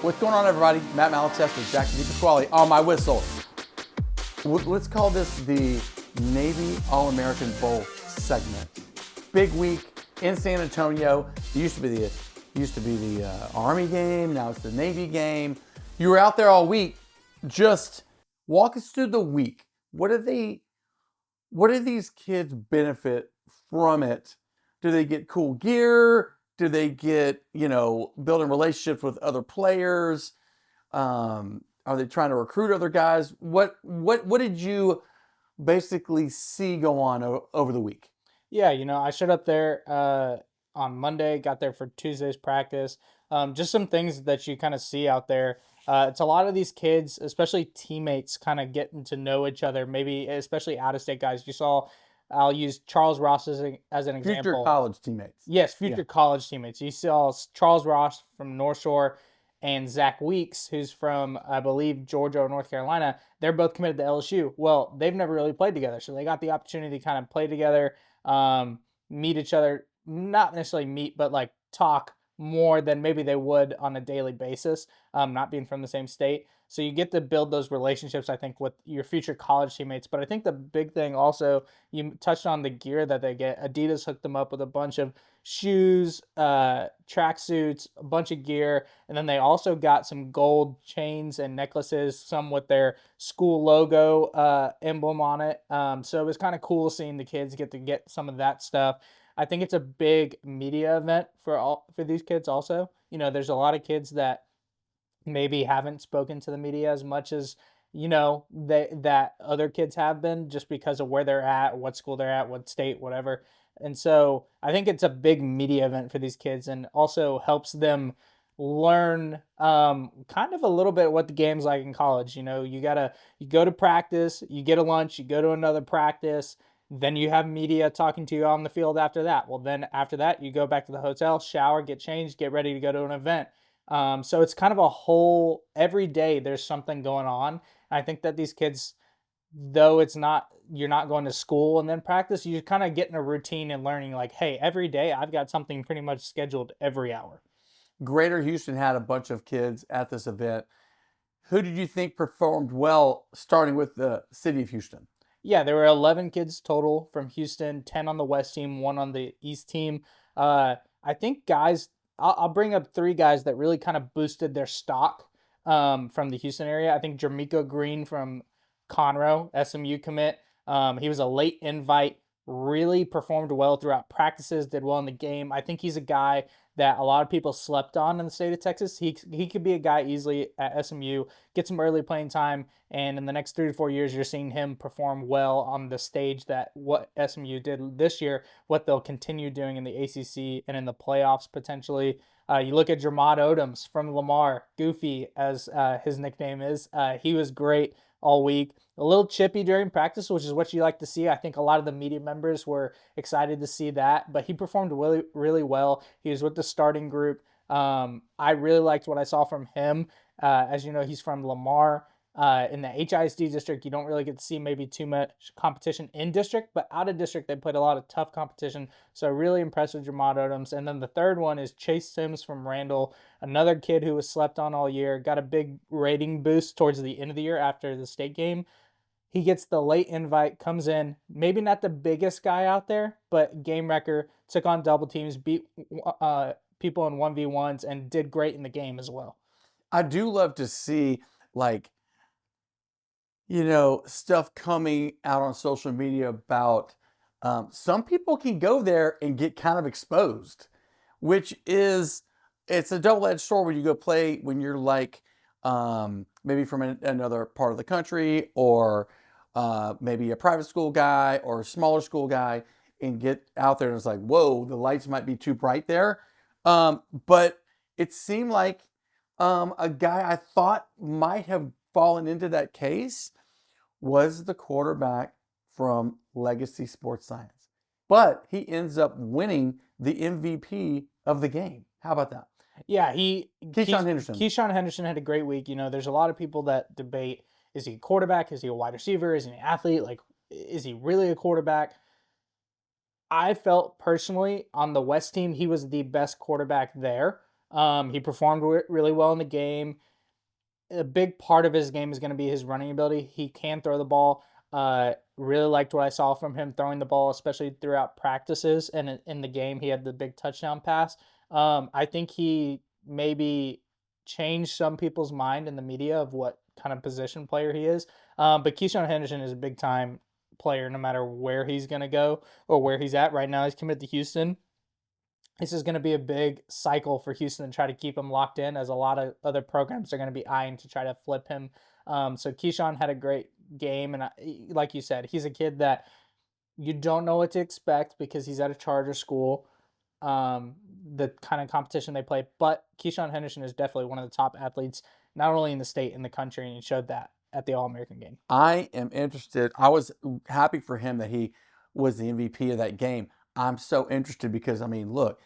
What's going on, everybody? Matt Malatesta and Jackson DiPasquale on my whistle. Let's call this the Navy All-American Bowl segment. Big week in San Antonio. It used to be the Army game. Now it's the Navy game. You were out there all week. Just walk us through the week. What do these kids benefit from it? Do they get cool gear? Do they get, building relationships with other players? Are they trying to recruit other guys? What did you basically see go on over the week? Yeah, I showed up there on Monday, got there for Tuesday's practice. Just some things that you kind of see out there. It's a lot of these kids, especially teammates, kind of getting to know each other, maybe especially out-of-state guys. I'll use Charles Ross as an example. Future college teammates. Yes, future college teammates. You saw Charles Ross from North Shore and Zach Weeks, who's from, I believe, Georgia or North Carolina. They're both committed to LSU. Well, they've never really played together, so they got the opportunity to kind of play together, meet each other, not necessarily meet, but like talk more than maybe they would on a daily basis, not being from the same state. So you get to build those relationships, I think, with your future college teammates. But I think the big thing also, you touched on the gear that they get. Adidas hooked them up with a bunch of shoes, tracksuits, a bunch of gear. And then they also got some gold chains and necklaces, some with their school logo emblem on it. So it was kind of cool seeing the kids get some of that stuff. I think it's a big media event for these kids also. There's a lot of kids that maybe haven't spoken to the media as much as that other kids have been, just because of where they're at, what school they're at, what state, whatever. And so I think it's a big media event for these kids, and also helps them learn kind of a little bit what the game's like in college. You go to practice, you get a lunch, you go to another practice, then you have media talking to you on the field after that. Well, then after that, you go back to the hotel, shower, get changed, get ready to go to an event. So it's kind of a whole, every day there's something going on. I think that these kids, though you're not going to school and then practice, you kind of get in a routine and learning like, hey, every day I've got something pretty much scheduled every hour. Greater Houston had a bunch of kids at this event. Who did you think performed well, starting with the city of Houston? Yeah, there were 11 kids total from Houston, 10 on the West team, 1 on the East team. I think I'll bring up 3 guys that really kind of boosted their stock from the Houston area. I think Jermico Green from Conroe, SMU commit. He was a late invite, really performed well throughout practices, did well in the game. I think he's a guy that a lot of people slept on in the state of Texas. He could be a guy easily at SMU, get some early playing time, and in the next 3 to 4 years, you're seeing him perform well on the stage that what SMU did this year, what they'll continue doing in the ACC and in the playoffs potentially. You look at Jermod Odoms from Lamar, Goofy as his nickname is. He was great all week. A little chippy during practice, which is what you like to see. I think a lot of the media members were excited to see that, but he performed really, really well. He was with the starting group. I really liked what I saw from him. As you know, he's from Lamar. In the HISD district, you don't really get to see maybe too much competition in district, but out of district, they played a lot of tough competition. So really impressed with Jermod Odoms. And then the third one is Chase Sims from Randall, another kid who was slept on all year, got a big rating boost towards the end of the year after the state game. He gets the late invite, comes in, maybe not the biggest guy out there, but game wrecker, took on double teams, beat people in 1v1s, and did great in the game as well. I do love to see, stuff coming out on social media about some people can go there and get kind of exposed, it's a double-edged sword when you go play when you're maybe from another part of the country, or maybe a private school guy or a smaller school guy, and get out there and it's like, whoa, the lights might be too bright there. But it seemed like a guy I thought might have fallen into that case was the quarterback from Legacy Sports Science. But he ends up winning the MVP of the game. How about that? Yeah, Keyshawn Henderson. Keyshawn Henderson had a great week. There's a lot of people that debate, is he a quarterback? Is he a wide receiver? Is he an athlete? Is he really a quarterback? I felt personally on the West team, he was the best quarterback there. He performed really well in the game. A big part of his game is going to be his running ability. He can throw the ball. Really liked what I saw from him throwing the ball, especially throughout practices and in the game. He had the big touchdown pass. I think he maybe changed some people's mind in the media of what kind of position player he is. But Keyshawn Henderson is a big time player no matter where he's going to go or where he's at. Right now, he's committed to Houston. This is going to be a big cycle for Houston to try to keep him locked in, as a lot of other programs are going to be eyeing to try to flip him. So Keyshawn had a great game, and like you said, he's a kid that you don't know what to expect because he's at a charter school. The kind of competition they play, but Keyshawn Henderson is definitely one of the top athletes, not only in the state, in the country, and he showed that at the All-American game. I am interested. I was happy for him that he was the MVP of that game. I'm so interested because, I mean, look,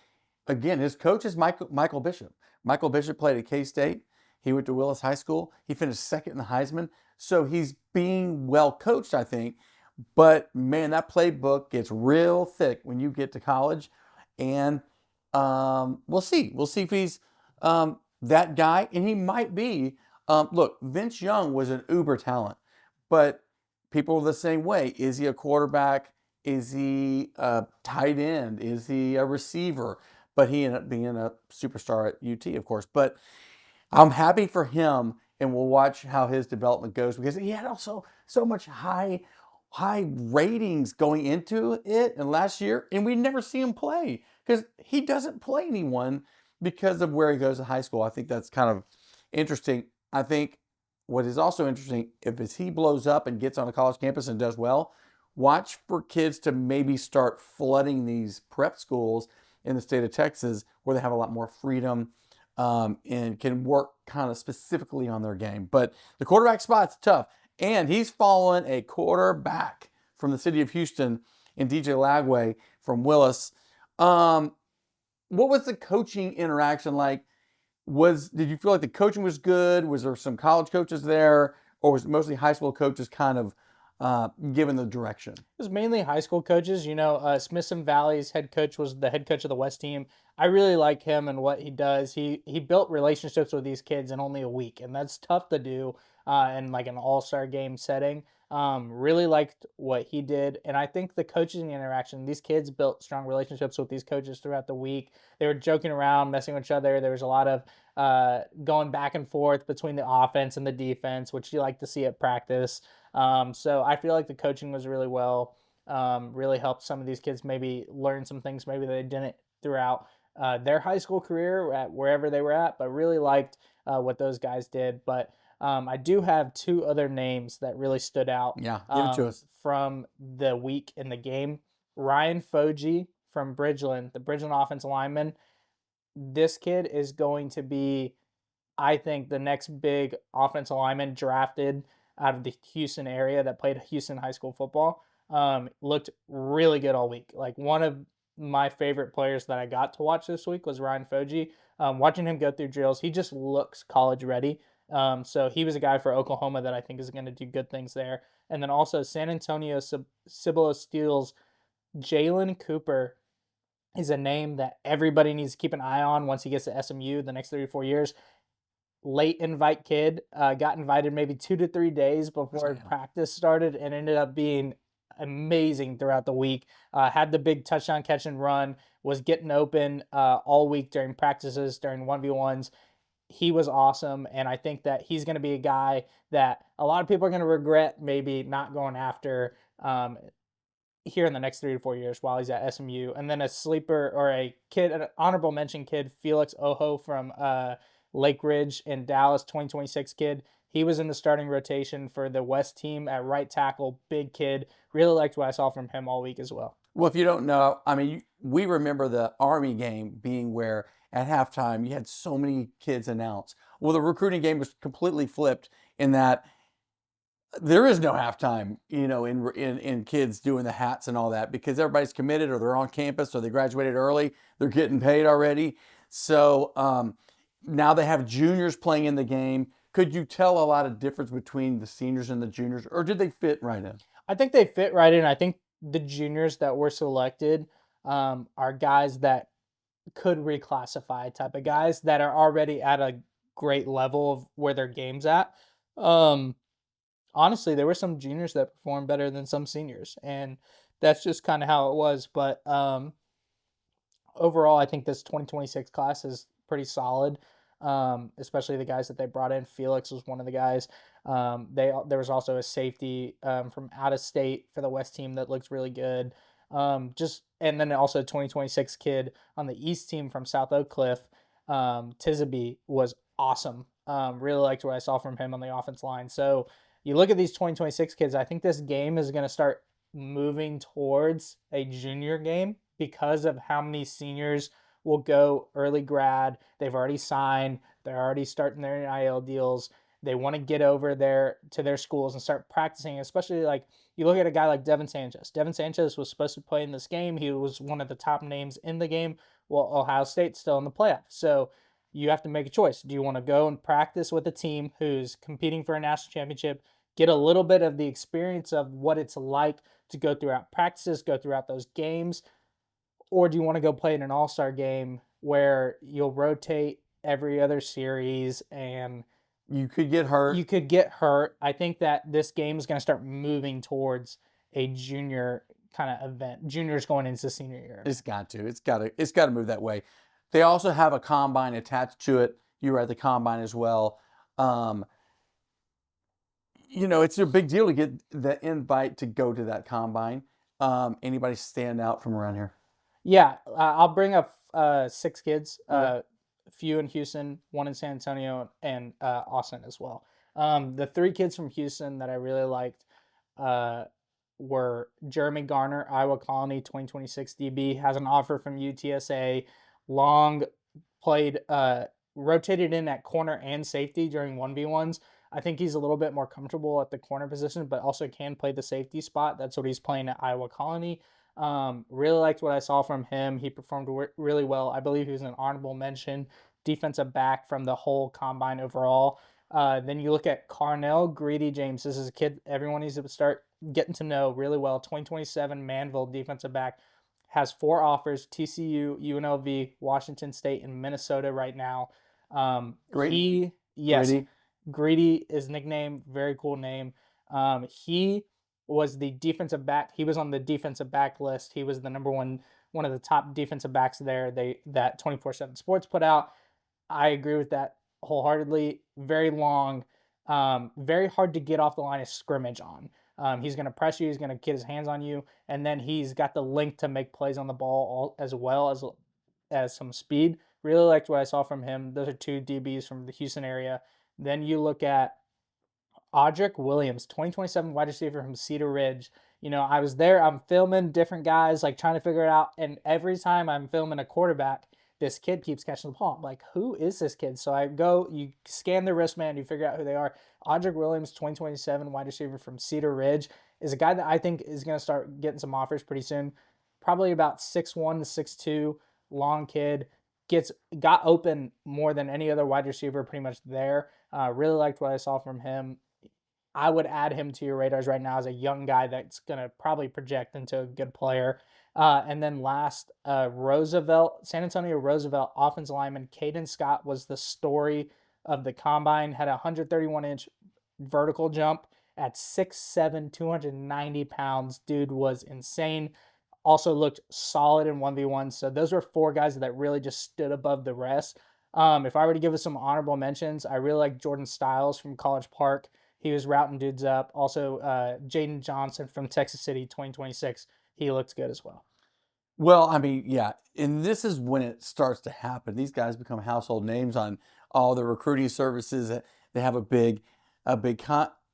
again, his coach is Michael Bishop. Michael Bishop played at K-State. He went to Willis High School. He finished second in the Heisman. So he's being well coached, I think. But, man, that playbook gets real thick when you get to college. And we'll see. We'll see if he's that guy. And he might be. Look, Vince Young was an uber talent. But people are the same way. Is he a quarterback? Is he a tight end? Is he a receiver? But he ended up being a superstar at UT, of course. But I'm happy for him, and we'll watch how his development goes because he had also so much high ratings going into it and last year, and we never see him play because he doesn't play anyone because of where he goes to high school. I think that's kind of interesting. I think what is also interesting, if he blows up and gets on a college campus and does well, watch for kids to maybe start flooding these prep schools in the state of Texas where they have a lot more freedom and can work kind of specifically on their game. But the quarterback spot's tough. And he's following a quarterback from the city of Houston in DJ Lagway from Willis. What was the coaching interaction like? Did you feel like the coaching was good? Was there some college coaches there? Or was it mostly high school coaches kind of given the direction? It was mainly high school coaches. Smithson Valley's head coach was the head coach of the West team. I really like him and what he does. He built relationships with these kids in only a week, and that's tough to do in like an all-star game setting. Really liked what he did, and I think the coaching interaction, these kids built strong relationships with these coaches throughout the week. They were joking around, messing with each other. There was a lot of going back and forth between the offense and the defense, which you like to see at practice. So I feel like the coaching was really well, really helped some of these kids maybe learn some things maybe they didn't throughout their high school career at wherever they were at, but really liked what those guys did. But I do have two other names that really stood out Yeah, give it to us. from the week in the game. Ryan Foji from Bridgeland, the Bridgeland offensive lineman. This kid is going to be, I think, the next big offensive lineman drafted out of the Houston area that played Houston high school football. Looked really good all week. Like, one of my favorite players that I got to watch this week was Ryan Foji. Watching him go through drills, he just looks college ready. So he was a guy for Oklahoma that I think is going to do good things there. And then also San Antonio Cibolo Steel's Jalen Cooper is a name that everybody needs to keep an eye on once he gets to SMU the next 3 or 4 years. Late invite kid, got invited maybe 2 to 3 days before practice started and ended up being amazing throughout the week. Had the big touchdown catch and run, was getting open all week during practices, during 1v1s. He was awesome, and I think that he's going to be a guy that a lot of people are going to regret maybe not going after here in the next 3 to 4 years while he's at SMU. And then a sleeper or a kid, an honorable mention kid, Felix Ojo from Lake Ridge in Dallas, 2026 kid. He was in the starting rotation for the West team at right tackle. Big kid. Really liked what I saw from him all week as well. Well, if you don't know, I mean, we remember the Army game being where at halftime you had so many kids announce. Well, the recruiting game was completely flipped in that there is no halftime, in kids doing the hats and all that because everybody's committed or they're on campus or they graduated early. They're getting paid already. So now they have juniors playing in the game. Could you tell a lot of difference between the seniors and the juniors, or did they fit right in? I think they fit right in. I think the juniors that were selected are guys that could reclassify type of guys that are already at a great level of where their game's at. Um, Honestly, there were some juniors that performed better than some seniors, and that's just kind of how it was. But overall, I think this 2026 class is pretty solid, especially the guys that they brought in. Felix was one of the guys. There was also a safety from out of state for the West team that looks really good. And then also a 2026 kid on the East team from South Oak Cliff, Tisby was awesome. Really liked what I saw from him on the offense line. So you look at these 2026 kids, I think this game is going to start moving towards a junior game because of how many seniors will go early grad. They've already signed. They're already starting their NIL deals. They want to get over there to their schools and start practicing, especially like you look at a guy like Devin Sanchez. Devin Sanchez was supposed to play in this game. He was one of the top names in the game. Well, Ohio State's still in the playoffs. So you have to make a choice. Do you want to go and practice with a team who's competing for a national championship, get a little bit of the experience of what it's like to go throughout practices, go throughout those games, or do you want to go play in an all-star game where you'll rotate every other series and You could get hurt. you could get hurt? I think that this game is going to start moving towards a junior kind of event. Juniors going into senior year. It's got to. It's got to move that way. They also have a combine attached to it. You were at the combine as well. It's a big deal to get the invite to go to that combine. Anybody stand out from around here? Yeah, I'll bring up 6 kids. A few in Houston, 1 in San Antonio, and Austin as well. The 3 kids from Houston that I really liked were Jeremy Garner, Iowa Colony, 2026 DB, has an offer from UTSA. Long played, rotated in at corner and safety during 1v1s. I think he's a little bit more comfortable at the corner position, but also can play the safety spot. That's what he's playing at Iowa Colony. Really liked what I saw from him. He performed really well. I believe he was an honorable mention defensive back from the whole combine overall. Then you look at Carnell Greedy James. This is a kid everyone needs to start getting to know really well. 2027 Manville defensive back. Has 4 offers: TCU, UNLV, Washington State, and Minnesota right now. Greedy. Greedy is nickname. Very cool name. He was the defensive back. He was on the defensive back list. He was the number one of the top defensive backs there. That 24/7 Sports put out. I agree with that wholeheartedly. Very long, very hard to get off the line of scrimmage on. He's going to press you. He's going to get his hands on you, and then he's got the length to make plays on the ball as well as some speed. Really liked what I saw from him. Those are 2 DBs from the Houston area. Then you look at Audric Williams, 2027 wide receiver from Cedar Ridge. I was there. I'm filming different guys, like trying to figure it out. And every time I'm filming a quarterback, this kid keeps catching the ball. I'm like, who is this kid? So I go, you scan their wristband, you figure out who they are. Audric Williams, 2027 wide receiver from Cedar Ridge, is a guy that I think is going to start getting some offers pretty soon. Probably about 6'1" to 6'2", long kid. Got open more than any other wide receiver pretty much there. Really liked what I saw from him. I would add him to your radars right now as a young guy that's going to probably project into a good player. And then last, San Antonio Roosevelt offensive lineman Caden Scott was the story of the combine. Had a 131-inch vertical jump at 6'7", 290 pounds. Dude was insane. Also looked solid in 1v1. So those were 4 guys that really just stood above the rest. If I were to give us some honorable mentions, I really like Jordan Stiles from College Park. He was routing dudes up. Also, Jaden Johnson from Texas City, 2026. He looks good as well. Well, I mean, yeah, and this is when it starts to happen. These guys become household names on all the recruiting services. They have a big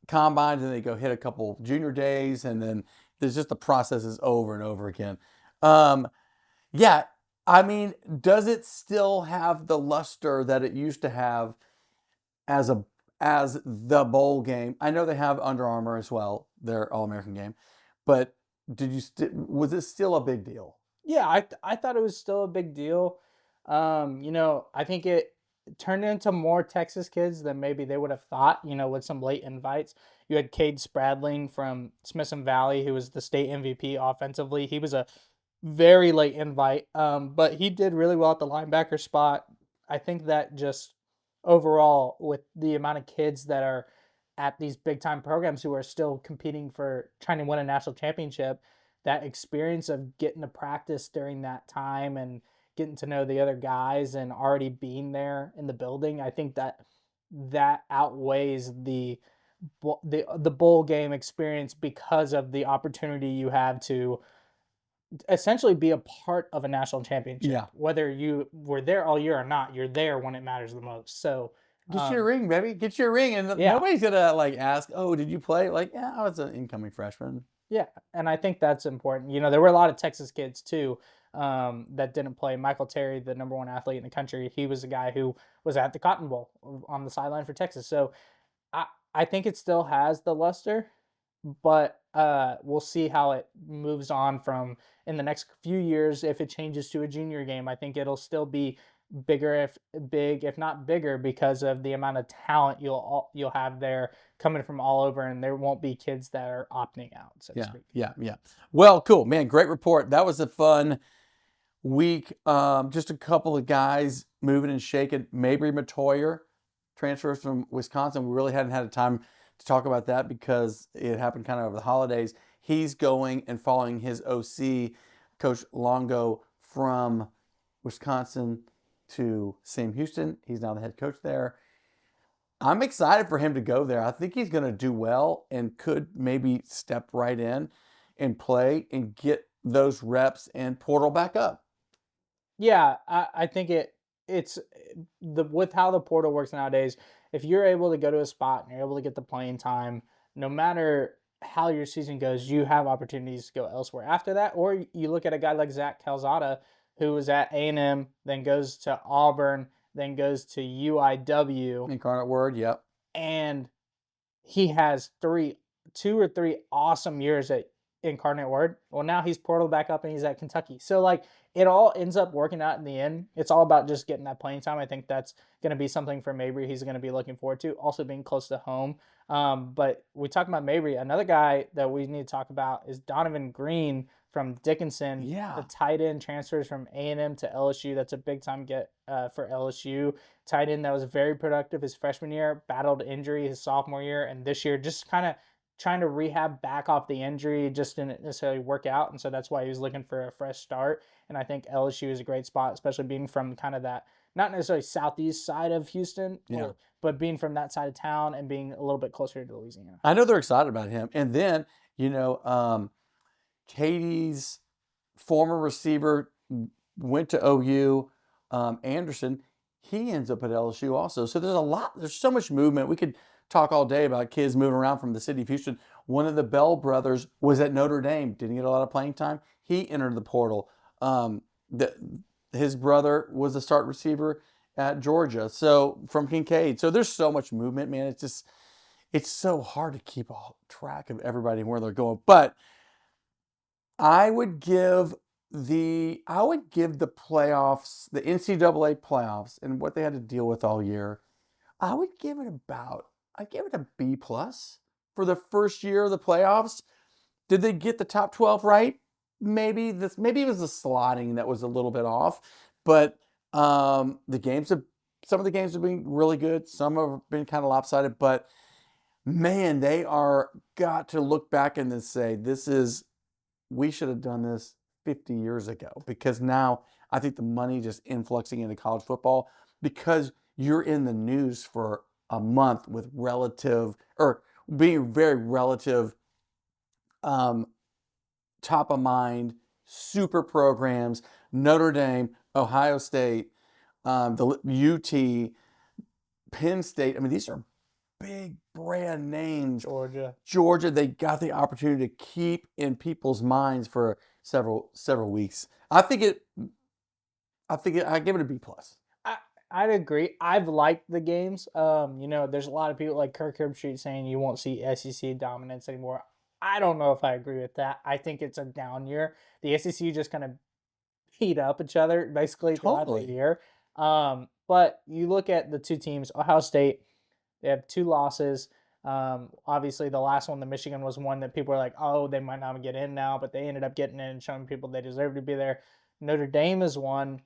combine, and they go hit a couple junior days, and then there's just the processes over and over again. Yeah, I mean, does it still have the luster that it used to have as the bowl game? I know they have Under Armour as well, their All-American game, but was it still a big deal? Yeah, I thought it was still a big deal. I think it turned into more Texas kids than maybe they would have thought, with some late invites. You had Cade Spradling from Smithson Valley, who was the state MVP offensively. He was a very late invite. But he did really well at the linebacker spot. I think that just overall, with the amount of kids that are at these big time programs who are still competing for trying to win a national championship, that experience of getting to practice during that time and getting to know the other guys and already being there in the building, I think that outweighs the bowl game experience because of the opportunity you have to essentially be a part of a national championship. Yeah. Whether you were there all year or not, you're there when it matters the most. So, Get your ring, baby. Get your ring. And yeah. nobody's going to like ask, oh, did you play? Like, yeah, I was an incoming freshman. Yeah, and I think that's important. There were a lot of Texas kids too that didn't play. Michael Terry, the #1 athlete in the country, he was a guy who was at the Cotton Bowl on the sideline for Texas. So I I think it still has the luster, but we'll see how it moves on from in the next few years. If it changes to a junior game, I think it'll still be if not bigger, because of the amount of talent you'll have there coming from all over, and there won't be kids that are opting out, so to speak. Yeah. Well, cool, man. Great report. That was a fun week. Just a couple of guys moving and shaking. Mabry Matoyer transfers from Wisconsin. We really hadn't had a time to talk about that because it happened kind of over the holidays. He's going and following his OC, Coach Longo, from Wisconsin to Sam Houston. He's now the head coach there. I'm excited for him to go there. I think he's going to do well and could maybe step right in and play and get those reps and portal back up. Yeah, I think it's with how the portal works nowadays. If you're able to go to a spot and you're able to get the playing time, no matter how your season goes, you have opportunities to go elsewhere after that. Or you look at a guy like Zach Calzada, who was at A&M, then goes to Auburn, then goes to UIW. Incarnate Word, yep. And he has 2 or 3 awesome years at Incarnate Word. Well, now he's portaled back up and he's at Kentucky. So, like, it all ends up working out in the end. It's all about just getting that playing time. I think that's going to be something for Mabry he's going to be looking forward to. Also being close to home. But we talked about Mabry. Another guy that we need to talk about is Donovan Green from Dickinson. Yeah. The tight end transfers from A&M to LSU. That's a big time get for LSU. Tight end that was very productive his freshman year, battled injury his sophomore year, and this year just kind of trying to rehab back off the injury, just didn't necessarily work out. And so that's why he was looking for a fresh start. And I think LSU is a great spot, especially being from kind of that, not necessarily southeast side of Houston, but being from that side of town and being a little bit closer to Louisiana. I know they're excited about him. And then, Katie's former receiver went to OU, Anderson. He ends up at LSU also. So there's so much movement. We could talk all day about kids moving around from the city of Houston. One of the Bell brothers was at Notre Dame, didn't get a lot of playing time. He entered the portal. His brother was a start receiver at Georgia, so from Kincaid. So there's so much movement, man. It's so hard to keep all track of everybody and where they're going. But I would give the playoffs, the NCAA playoffs, and what they had to deal with all year. I'd give it a B+ for the first year of the playoffs. Did they get the top 12 right? Maybe it was the slotting that was a little bit off, but some of the games have been really good. Some have been kind of lopsided, but man, they are got to look back and then say, we should have done this 50 years ago, because now I think the money just influxing into college football, because you're in the news for a month with being very relative, top of mind, super programs, Notre Dame, Ohio State, the UT, Penn State. I mean, these are big brand names. Georgia, they got the opportunity to keep in people's minds for several weeks. I give it a B+. I'd agree. I've liked the games. There's a lot of people like Kirk Herbstreit saying you won't see SEC dominance anymore. I don't know if I agree with that. I think it's a down year. The SEC just kind of heat up each other basically throughout the year. But you look at the two teams, Ohio State, they have 2 losses. Obviously, the last one, the Michigan, was one that people were like, oh, they might not get in now, but they ended up getting in and showing people they deserve to be there. Notre Dame is one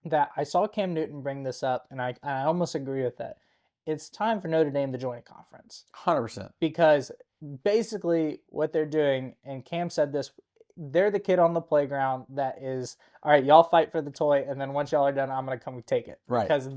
that I saw Cam Newton bring this up, and I almost agree with that. It's time for Notre Dame to join a conference 100%. because basically what they're doing, and Cam said this, they're the kid on the playground that is, all right, y'all fight for the toy, and then once y'all are done, I'm going to come take it. Right. Because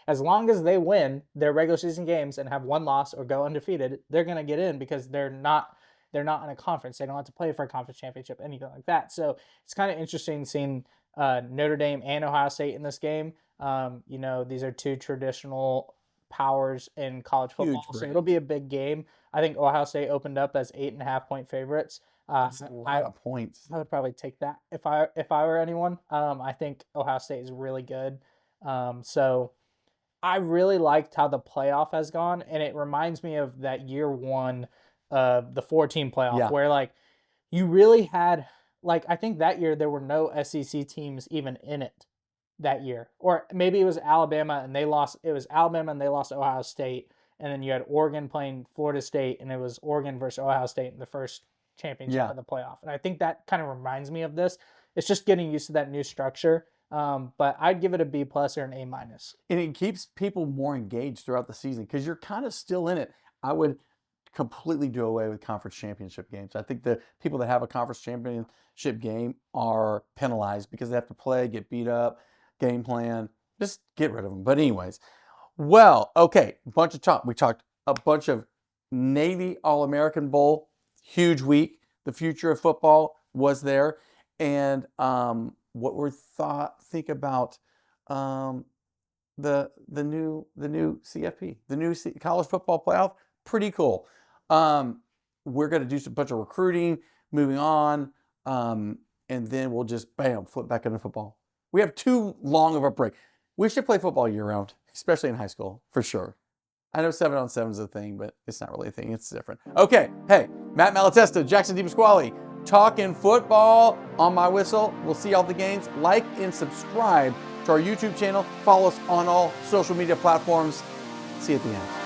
as long as they win their regular season games and have one loss or go undefeated, they're going to get in because they're not in a conference. They don't have to play for a conference championship, anything like that. So it's kind of interesting seeing Notre Dame and Ohio State in this game. These are two traditional powers in college football, so it'll be a big game. I think Ohio State opened up as 8.5-point favorites. That's a lot of points. I would probably take that if I were anyone. I think Ohio State is really good. So I really liked how the playoff has gone, and it reminds me of that year one of the 4-team playoff where like you really had I think that year there were no SEC teams even in it that year, or maybe it was Alabama and they lost. It was Alabama and they lost to Ohio State, and then you had Oregon playing Florida State, and it was Oregon versus Ohio State in the first championship of the playoff. And I think that kind of reminds me of this. It's just getting used to that new structure. But I'd give it a B+ or an A-. And it keeps people more engaged throughout the season because you're kind of still in it. I would completely do away with conference championship games. I think the people that have a conference championship game are penalized because they have to play, get beat up, game plan. Just get rid of them. But anyways, well, okay, bunch of talk. We talked a bunch of Navy All-American Bowl. Huge week. The future of football was there. And what we think about the new CFP, the new college football playoff. Pretty cool. We're going to do a bunch of recruiting, moving on, and then we'll just, flip back into football. We have too long of a break. We should play football year-round, especially in high school, for sure. I know 7-on-7 is a thing, but it's not really a thing. It's different. Okay, hey, Matt Malatesta, Jackson DiPasquale, talking football on my whistle. We'll see all the games. Like and subscribe to our YouTube channel. Follow us on all social media platforms. See you at the end.